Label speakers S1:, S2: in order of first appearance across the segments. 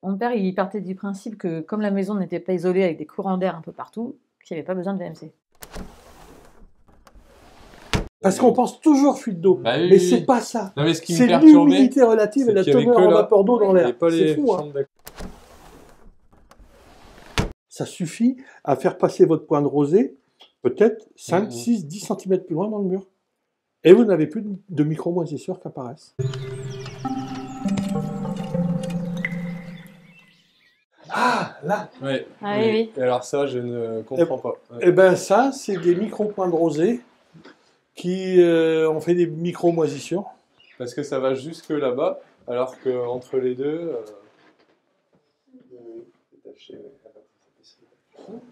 S1: Mon père, il partait du principe que comme la maison n'était pas isolée avec des courants d'air un peu partout, qu'il n'y avait pas besoin de VMC.
S2: Parce qu'on pense toujours fuite d'eau,
S3: Bah oui,
S2: mais
S3: oui,
S2: c'est
S3: oui.
S2: pas ça.
S3: Non, mais ce qui me
S2: C'est
S3: perturbait,
S2: l'humidité relative et la
S3: c'est qu'il y avait
S2: teneur
S3: que
S2: en
S3: là.
S2: vapeur d'eau dans
S3: il n'y
S2: l'air.
S3: avait pas
S2: C'est
S3: les
S2: fou, hein.
S3: chambres d'accueil.
S2: Ça suffit à faire passer votre point de rosée peut-être 5,
S3: Mhm.
S2: 6, 10 cm plus loin dans le mur. Et vous n'avez plus de micro-moisissures qui apparaissent. Ah, là,
S3: Ouais.
S1: Ah oui, oui.
S3: Et alors ça, je ne comprends pas. Ouais.
S2: eh ben ça, c'est des micro-points de rosée qui ont fait des micro-moisissures.
S3: Parce que ça va jusque là-bas, alors qu'entre les deux...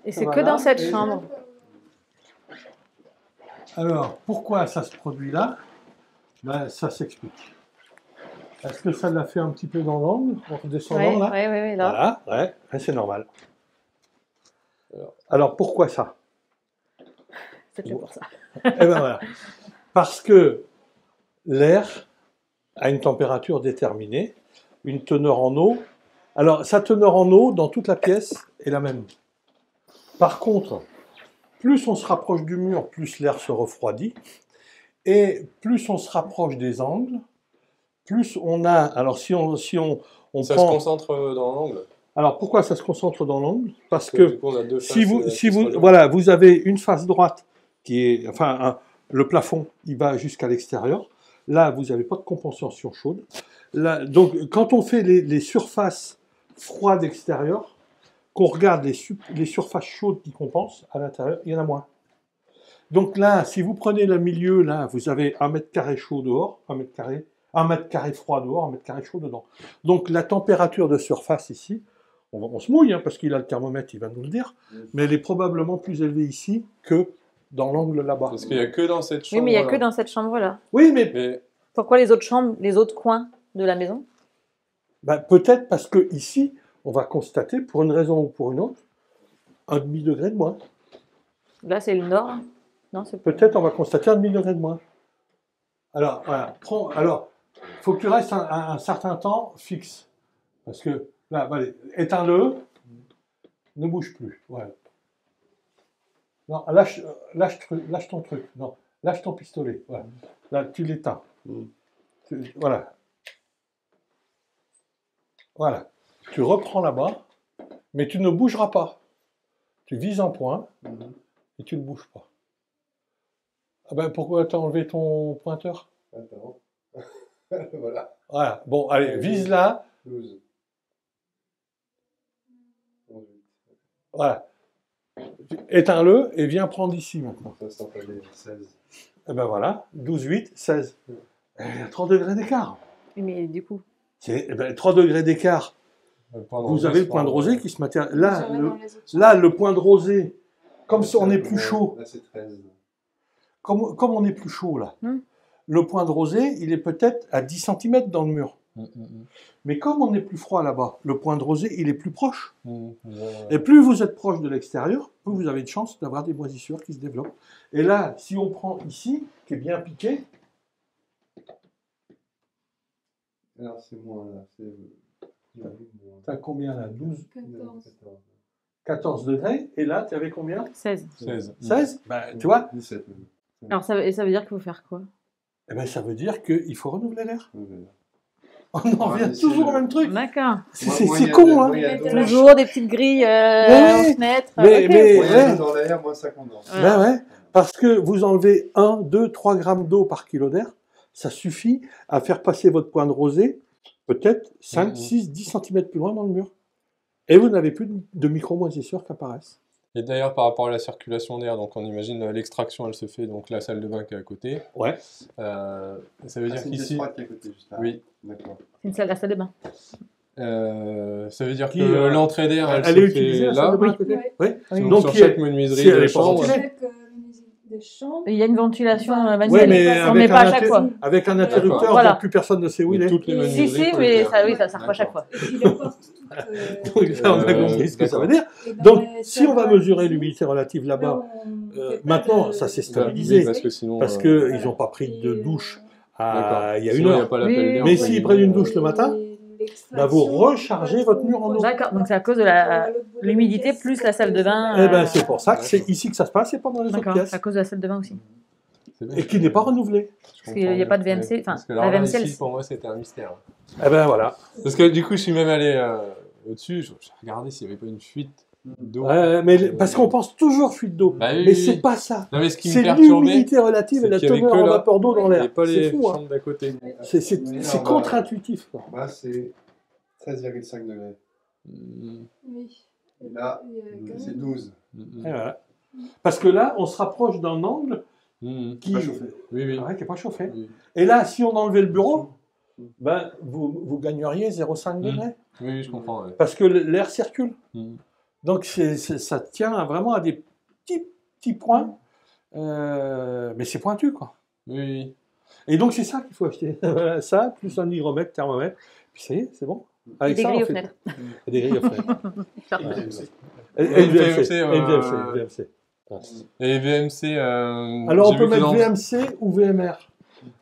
S1: Et c'est que
S2: Voilà.
S1: dans cette
S2: Et-
S1: chambre.
S2: Alors, pourquoi ça se produit là? Ben, ça s'explique. Est-ce que ça l'a fait un petit peu dans l'angle, en redescendant
S1: Oui,
S2: là?
S1: oui, là.
S2: Voilà, ouais, c'est normal. Alors, pourquoi ça?
S1: C'est fait pour ça.
S2: Eh ben voilà. Parce que l'air a une température déterminée, une teneur en eau. Alors, sa teneur en eau dans toute la pièce est la même. Par contre, plus on se rapproche du mur, plus l'air se refroidit. Et plus on se rapproche des angles, plus on a... Alors, si on
S3: Ça
S2: prend...
S3: se concentre dans l'angle.
S2: Alors, pourquoi ça se concentre dans l'angle? Parce
S3: Du
S2: que
S3: coup, on a deux
S2: si
S3: faces,
S2: vous,
S3: qui se rejoignent.
S2: voilà, vous avez une face droite qui est... Enfin, le plafond, il va jusqu'à l'extérieur. Là, vous n'avez pas de compensation chaude. Là, donc, quand on fait les surfaces froides extérieures, qu'on regarde les surfaces chaudes qui compensent à l'intérieur, il y en a moins. Donc là, si vous prenez le milieu, là, vous avez 1 mètre carré chaud dehors, 1 mètre carré froid dehors, 1 mètre carré chaud dedans. Donc la température de surface ici, on se mouille, hein, parce qu'il a le thermomètre, il va nous le dire, mais elle est probablement plus élevée ici que dans l'angle là-bas.
S3: Parce qu'il n'y a que dans cette chambre.
S1: Oui, mais il n'y a que dans cette chambre-là.
S2: Oui, mais
S3: Mais
S1: Pourquoi les autres chambres, les autres coins de la maison?
S2: ben, peut-être parce que ici, on va constater, pour une raison ou pour une autre, un demi-degré de moins.
S1: Là, c'est le nord. Non, c'est
S2: Peut-être on va constater un demi-degré de moins. Alors, voilà. Alors, il faut que tu restes un certain temps fixe. Parce que, là, allez, éteins-le, ne bouge plus. Voilà. Non, lâche ton truc. Non, lâche ton pistolet. Voilà. Là, tu l'éteins. Voilà. Voilà. Tu reprends là-bas, mais tu ne bougeras pas. Tu vises un point et tu ne bouges pas. Ah ben, pourquoi tu as enlevé ton pointeur?
S3: attends. Voilà.
S2: Voilà. Bon, allez, vise là.
S3: 12.
S2: Voilà. Éteins-le et viens prendre ici maintenant.
S3: Ça s'appelle 16.
S2: Et ben voilà, 12, 8, 16. Il y a 3 degrés d'écart.
S1: Oui, mais du coup.
S2: C'est 3 degrés d'écart. Vous avez le point de rosée qui se matérialise. Là, le point de rosée, comme on est plus chaud,
S3: Là, c'est 13.
S2: comme on est plus chaud là,
S1: Hmm.
S2: le point de rosée, il est peut-être à 10 cm dans le mur. Mais comme on est plus froid là-bas, le point de rosée, il est plus proche. Et plus vous êtes proche de l'extérieur, plus vous avez de chance d'avoir des moisissures qui se développent. Et là, si on prend ici, qui est bien piqué,
S3: Alors, c'est moins là.
S2: t'as combien là? 12,
S4: 14.
S2: 14 degrés. Et là, tu avais combien?
S1: 16.
S3: 16.
S2: 16? Ben, tu vois?
S3: 17.
S1: Alors, ça veut dire qu'il faut faire quoi?
S2: Eh ben, ça veut dire qu'il faut renouveler l'air.
S3: Ouais.
S2: On en revient toujours au même truc.
S1: D'accord.
S2: C'est con, hein?
S1: Toujours des petites grilles
S2: Ouais,
S1: aux fenêtres.
S2: mais-
S1: Ok.
S2: mais-
S3: Moins il y a dans l'air, moins ça condense.
S1: Voilà.
S2: Ben ouais, parce que vous enlevez 1, 2, 3 grammes d'eau par kilo d'air, ça suffit à faire passer votre point de rosée peut-être 5, 6, 10 cm plus loin dans le mur. Et vous n'avez plus de micro-moisissures qui apparaissent.
S3: Et d'ailleurs, par rapport à la circulation d'air, donc on imagine l'extraction, elle se fait donc la salle de bain qui est à côté.
S2: Ouais.
S3: Ça veut dire qu'ici.
S5: qui est à côté, juste là.
S3: Oui.
S5: D'accord.
S1: C'est la salle de bain.
S3: Ça veut dire
S2: Qui,
S3: que l'entrée d'air, elle,
S2: elle
S3: se
S2: est
S3: fait
S2: utilisée la salle
S3: là.
S2: de bain à côté?
S4: Oui.
S2: Oui.
S1: Oui.
S3: Donc,
S2: Donc,
S3: sur
S2: qui est-
S3: chaque menuiserie
S2: si elle
S3: de
S2: est pas
S3: chambre.
S2: ventilée.
S4: Chaque des chambres.
S1: Il y a une ventilation manuelle.
S2: Oui, mais
S1: on ne met
S2: avec
S1: pas à
S2: un,
S1: chaque fois.
S2: avec un interrupteur,
S1: Voilà.
S2: donc plus personne ne sait où il
S3: Mais
S2: est.
S3: toutes les
S4: Si,
S3: menuiseries.
S1: Si,
S3: faut
S1: mais
S3: le
S1: ça,
S3: faire.
S1: oui, ça sert pas à chaque fois.
S4: Et puis les portes toutes.
S2: Donc là, on a compris ce que ça veut dire.
S4: et dans
S2: Donc,
S4: les
S2: si on va
S4: salles
S2: mesurer
S4: cuisine,
S2: l'humidité relative
S4: là,
S2: là-bas,
S4: on fait pas
S2: maintenant,
S4: de-
S2: ça s'est
S3: Oui,
S2: stabilisé.
S3: parce que sinon.
S2: Parce qu'ils n'ont pas pris de douche il y a
S3: D'accord.
S2: une
S3: Sinon, il n'y a
S2: heure.
S3: pas l'appel
S1: Oui,
S3: d'air.
S2: Mais
S3: entre
S2: s'ils
S3: guillemets,
S2: prennent une douche le matin, bah, vous rechargez votre mur en eau.
S1: D'accord, donc c'est à cause de l'humidité plus la salle de bain.
S2: Eh ben, c'est pour ça que c'est ici que ça se passe et pas dans les autres
S1: D'accord,
S2: pièces.
S1: c'est à cause de la salle de bain aussi.
S3: C'est bien.
S2: Et qui n'est pas renouvelée.
S1: Parce qu'il n'y a pas de VMC. Enfin,
S3: Parce que
S1: la
S3: alors là,
S1: VMC,
S3: ici, pour moi, c'était un mystère.
S2: Eh ben voilà.
S3: Parce que du coup, je suis même allé au-dessus, j'ai regardé s'il n'y avait pas une fuite d'eau.
S2: Parce qu'on pense toujours fuite d'eau.
S3: Bah oui,
S2: Mais
S3: oui,
S2: c'est
S3: oui.
S2: pas ça.
S3: Non, mais ce qui me
S2: C'est
S3: perturbait,
S2: l'humidité relative et la
S3: c'est qu'il y avait
S2: teneur
S3: que
S2: en
S3: là.
S2: vapeur d'eau dans
S3: il n'y avait
S2: l'air.
S3: pas
S2: C'est
S3: les
S2: fou, hein.
S3: chambres d'à côté.
S2: C'est contre-intuitif, quoi.
S5: Là, c'est 13,5 degrés.
S3: Mm,
S4: Oui.
S5: Et là, c'est 12.
S3: mm,
S2: Et voilà. Parce que là, on se rapproche d'un angle
S3: mm.
S2: qui
S5: Pas chauffé.
S3: Oui, oui.
S2: qui n'est pas chauffé.
S3: Oui,
S2: Et là, si on enlevait le bureau, ben, vous gagneriez 0,5 degrés.
S3: oui, je comprends. Ouais.
S2: Parce que l'air circule.
S3: Mm.
S2: Donc ça tient vraiment à des petits points. Mais c'est pointu, quoi.
S3: Oui, oui.
S2: Et donc c'est ça qu'il faut acheter. Voilà, ça, plus un hygromètre, thermomètre. Puis ça y est, c'est bon.
S1: et
S2: Avec
S1: des
S2: ça, on
S1: grilles aux
S2: fait
S1: fenêtres.
S2: tout. Et des grilles aux fenêtres. Et
S3: Et
S2: le
S3: VMC,
S2: VMC. Et le VMC.
S3: Et VMC.
S2: Alors on
S3: j'ai
S2: peut
S3: vu que
S2: mettre
S3: dans-
S2: VMC ou VMR.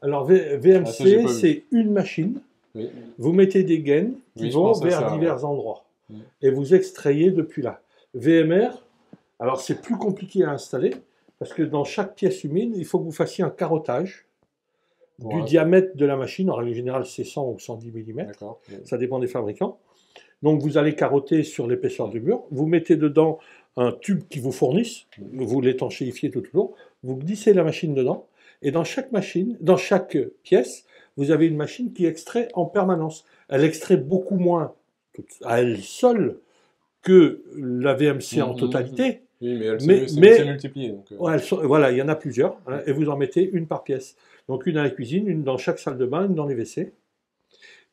S2: Alors
S3: Ah, ça, j'ai
S2: VMC,
S3: pas vu.
S2: c'est une machine.
S3: Oui.
S2: Vous mettez des gaines qui
S3: Oui, je
S2: vont
S3: pense à
S2: vers
S3: ça,
S2: divers endroits.
S3: Mm.
S2: Et vous extrayez depuis là. VMR, alors c'est plus compliqué à installer parce que dans chaque pièce humide, il faut que vous fassiez un carottage du
S3: Ouais.
S2: diamètre de la machine. En règle générale, c'est 100 ou 110 mm.
S3: D'accord.
S2: Ça dépend des fabricants. Donc vous allez carotter sur l'épaisseur du mur. Vous mettez dedans un tube qui vous fournisse. Vous l'étanchéifiez tout autour. Vous glissez la machine dedans. Et dans chaque machine, dans chaque pièce, vous avez une machine qui extrait en permanence. Elle extrait beaucoup moins à elle seule que la VMC en
S3: Mhm.
S2: totalité.
S3: Oui, mais
S2: Mais-
S3: elle s'est multipliée. Donc,
S2: Ouais, voilà, il y en a plusieurs. Hein, et vous en mettez une par pièce. Donc une à la cuisine, une dans chaque salle de bain, une dans les WC.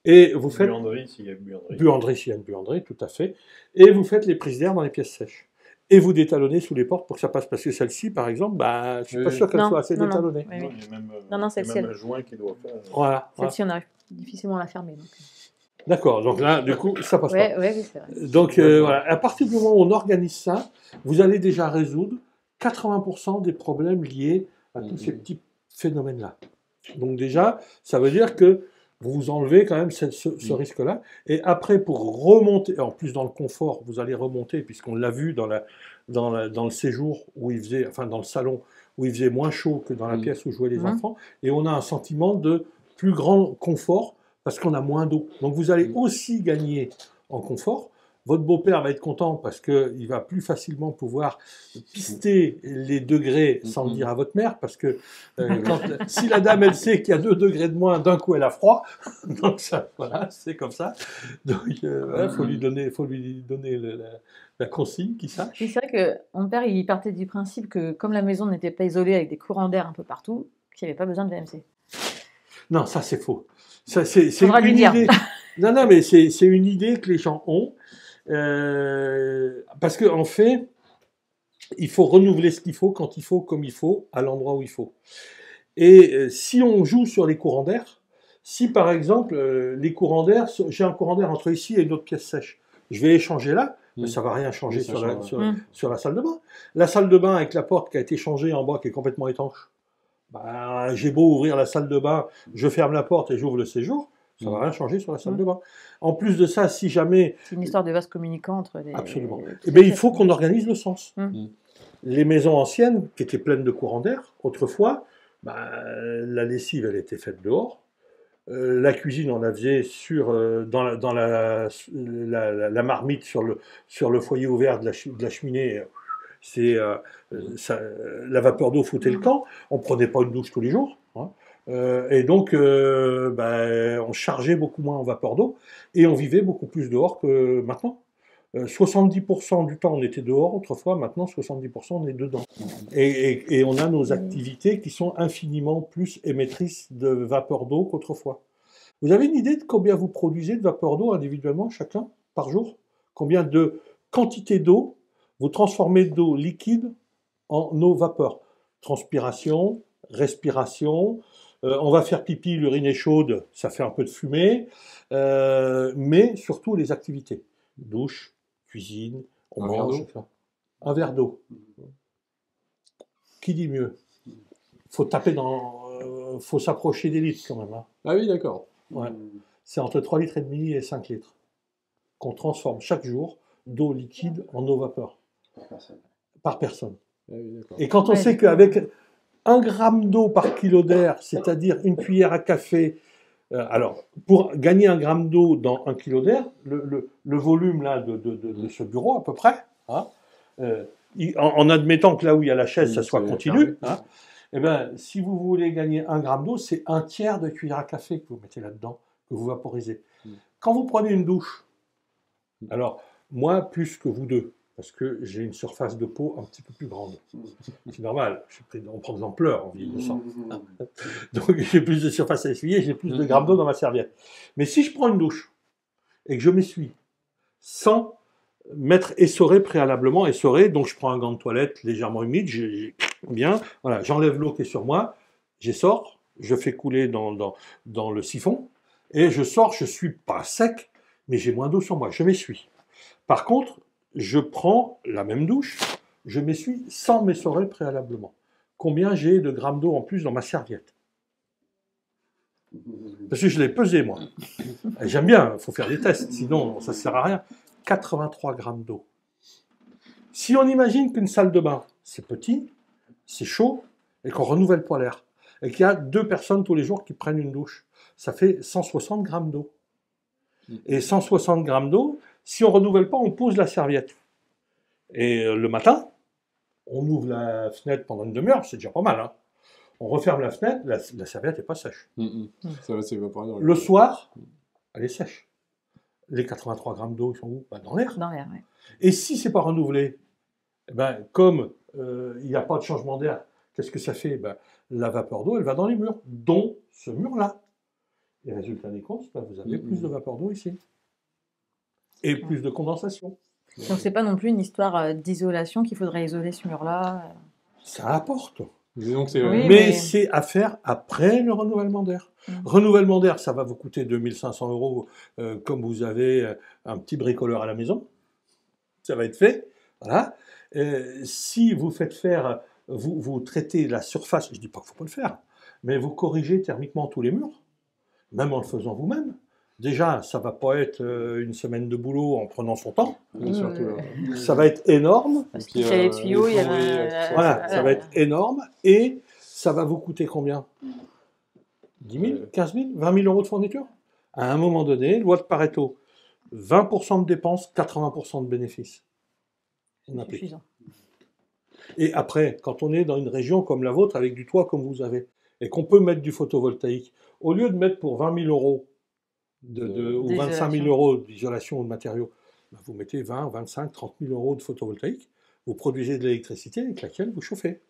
S2: Et vous faites...
S6: Buanderie, s'il y a une buanderie.
S2: Buanderie, s'il y a une buanderie, tout à fait. Et vous faites les prises d'air dans les pièces sèches. Et vous détalonnez sous les portes pour que ça passe. Parce que celle-ci, par exemple, bah, je ne suis pas
S3: Oui.
S2: sûr qu'elle
S1: Non,
S2: soit assez
S1: non, non.
S2: détalonnée.
S1: Oui,
S6: Non,
S1: oui.
S6: il y a même,
S1: Non,
S6: il y
S1: celle-ci,
S6: a même
S1: elle-
S6: un joint qui doit faire.
S2: Voilà.
S1: Celle-ci, on arrive difficilement à la fermer. Donc.
S2: D'accord, donc là, du coup, ça passe
S1: Ouais, ouais, oui, c'est vrai.
S2: pas. Donc, voilà. À partir du moment où on organise ça, vous allez déjà résoudre 80% des problèmes liés à tous ces petits phénomènes-là. Donc déjà, ça veut dire que vous vous enlevez quand même ce risque-là. Et après, pour remonter, en plus dans le confort, vous allez remonter, puisqu'on l'a vu dans le séjour où il faisait, enfin dans le salon, où il faisait moins chaud que dans la pièce où jouaient les enfants, et on a un sentiment de plus grand confort parce qu'on a moins d'eau. Donc vous allez aussi gagner en confort. Votre beau-père va être content parce qu'il va plus facilement pouvoir pister les degrés sans le dire à votre mère, parce que si la dame, elle sait qu'il y a 2 degrés de moins, d'un coup, elle a froid. Donc ça, voilà, c'est comme ça. Donc il faut lui donner la consigne qu'il sache.
S1: Oui, c'est vrai que mon père, il partait du principe que comme la maison n'était pas isolée avec des courants d'air un peu partout, qu'il n'y avait pas besoin de VMC.
S2: Non, ça c'est faux. Ça, c'est
S1: Faudra lui
S2: une
S1: dire.
S2: idée. Non, mais c'est une idée que les gens ont. Parce qu'en fait, il faut renouveler ce qu'il faut, quand il faut, comme il faut, à l'endroit où il faut. Et si on joue sur les courants d'air, si par exemple, les courants d'air, j'ai un courant d'air entre ici et une autre pièce sèche, je vais échanger là, mais ça ne va rien changer
S3: Oui, ça
S2: sur,
S3: change,
S2: sur la salle de bain. La salle de bain avec la porte qui a été changée en bas, qui est complètement étanche, bah, j'ai beau ouvrir la salle de bain, je ferme la porte et j'ouvre le séjour, ça ne va rien changer sur la salle de bain. En plus de ça, si jamais...
S1: C'est une histoire de vase communicant entre les...
S2: Absolument.
S1: les
S2: Eh bien, il
S1: pièces.
S2: faut qu'on organise le sens.
S1: Mm.
S2: Les maisons anciennes, qui étaient pleines de courants d'air, autrefois, bah, la lessive, elle était faite dehors. La cuisine, on la faisait dans la marmite sur le foyer ouvert de la cheminée. La vapeur d'eau foutait le camp. On ne prenait pas une douche tous les jours. Hein. Et donc, on chargeait beaucoup moins en vapeur d'eau et on vivait beaucoup plus dehors que maintenant. 70% du temps, on était dehors autrefois, maintenant 70% on est dedans. Et on a nos activités qui sont infiniment plus émettrices de vapeur d'eau qu'autrefois. Vous avez une idée de combien vous produisez de vapeur d'eau individuellement, chacun, par jour? Combien de quantité d'eau vous transformez d'eau liquide en eau vapeur? Transpiration, respiration, on va faire pipi, l'urine est chaude, ça fait un peu de fumée, mais surtout les activités. Douche, cuisine, on
S3: Un verre
S2: mange.
S3: d'eau.
S2: Un verre d'eau. Qui dit mieux? Faut taper faut s'approcher des litres quand même. Hein.
S3: Ah oui, d'accord.
S2: Ouais. c'est entre 3,5 litres et 5 litres qu'on transforme chaque jour d'eau liquide en eau vapeur par personne.
S3: Ah oui, d'accord.
S2: Et quand on
S1: Ouais,
S2: sait
S1: du coup,
S2: qu'avec 1 gramme d'eau par kilo d'air, c'est-à-dire une cuillère à café, alors pour gagner 1 gramme d'eau dans 1 kilo d'air, le volume là de ce bureau à peu près, hein, en admettant que là où il y a la chaise,
S3: Oui,
S2: ça soit
S3: c'est
S2: continu,
S3: carré.
S2: hein, eh ben, si vous voulez gagner 1 gramme d'eau, c'est 1/3 de cuillère à café que vous mettez là-dedans, que vous vaporisez. Quand vous prenez une douche, alors moi plus que vous deux, parce que j'ai une surface de peau un petit peu plus grande. C'est normal, on prend de l'ampleur en vieillissant. Donc j'ai plus de surface à essuyer, j'ai plus de grammes d'eau dans ma serviette. Mais si je prends une douche et que je m'essuie sans m'être essoré préalablement, essoré, donc je prends un gant de toilette légèrement humide, bien, voilà, j'enlève l'eau qui est sur moi, j'essore, je fais couler dans le siphon, et je sors, je suis pas sec, mais j'ai moins d'eau sur moi, je m'essuie. Par contre, je prends la même douche, je m'essuie sans m'essorer préalablement. Combien j'ai de grammes d'eau en plus dans ma serviette? Parce que je l'ai pesé, moi. Et j'aime bien, il faut faire des tests, sinon ça ne sert à rien. 83 grammes d'eau. Si on imagine qu'une salle de bain, c'est petit, c'est chaud, et qu'on renouvelle pas l'air, et qu'il y a 2 personnes tous les jours qui prennent une douche, ça fait 160 grammes d'eau. Et 160 grammes d'eau, si on ne renouvelle pas, on pose la serviette. Et le matin, on ouvre la fenêtre pendant une demi-heure, c'est déjà pas mal. Hein. On referme la fenêtre, la serviette n'est pas sèche.
S3: Ça va s'évaporer dans
S2: Le soir, elle est sèche. Les 83 grammes d'eau, ils sont où? Dans l'air.
S1: Dans l'air, ouais.
S2: Et si c'est pas renouvelé, eh ben, comme il n'y a pas de changement d'air, qu'est-ce que ça fait? Ben, la vapeur d'eau, elle va dans les murs, dont ce mur-là. Et résultat des courses, ben, vous avez plus de vapeur d'eau ici. Et plus de condensation.
S1: Donc c'est pas non plus une histoire d'isolation qu'il faudrait isoler ce mur-là.
S2: Ça apporte.
S3: Disons que c'est
S1: Oui,
S2: Mais
S1: mais-
S2: c'est à faire après le renouvellement d'air. Renouvellement d'air, ça va vous coûter 2 500 € comme vous avez un petit bricoleur à la maison. Ça va être fait. Voilà. Si vous faites faire, vous traitez la surface, je ne dis pas qu'il ne faut pas le faire, mais vous corrigez thermiquement tous les murs, même en le faisant vous-même. Déjà, ça ne va pas être une semaine de boulot en prenant son temps.
S3: surtout là.
S2: Ça va être énorme.
S1: Parce
S3: Puis,
S1: qu'il y a les tuyaux, il y a
S3: plomberies,
S2: Voilà, ça va être énorme et ça va vous coûter combien? 10 000, 15 000, 20 000 € de fourniture? À un moment donné, loi de Pareto, 20% de dépenses, 80% de bénéfices. On applique.
S1: suffisant.
S2: Et après, quand on est dans une région comme la vôtre, avec du toit comme vous avez, et qu'on peut mettre du photovoltaïque, au lieu de mettre pour 20 000 € ou 25 000 € d'isolation ou de matériaux, ben vous mettez 20, 25, 30 000 € de photovoltaïque, vous produisez de l'électricité avec laquelle vous chauffez.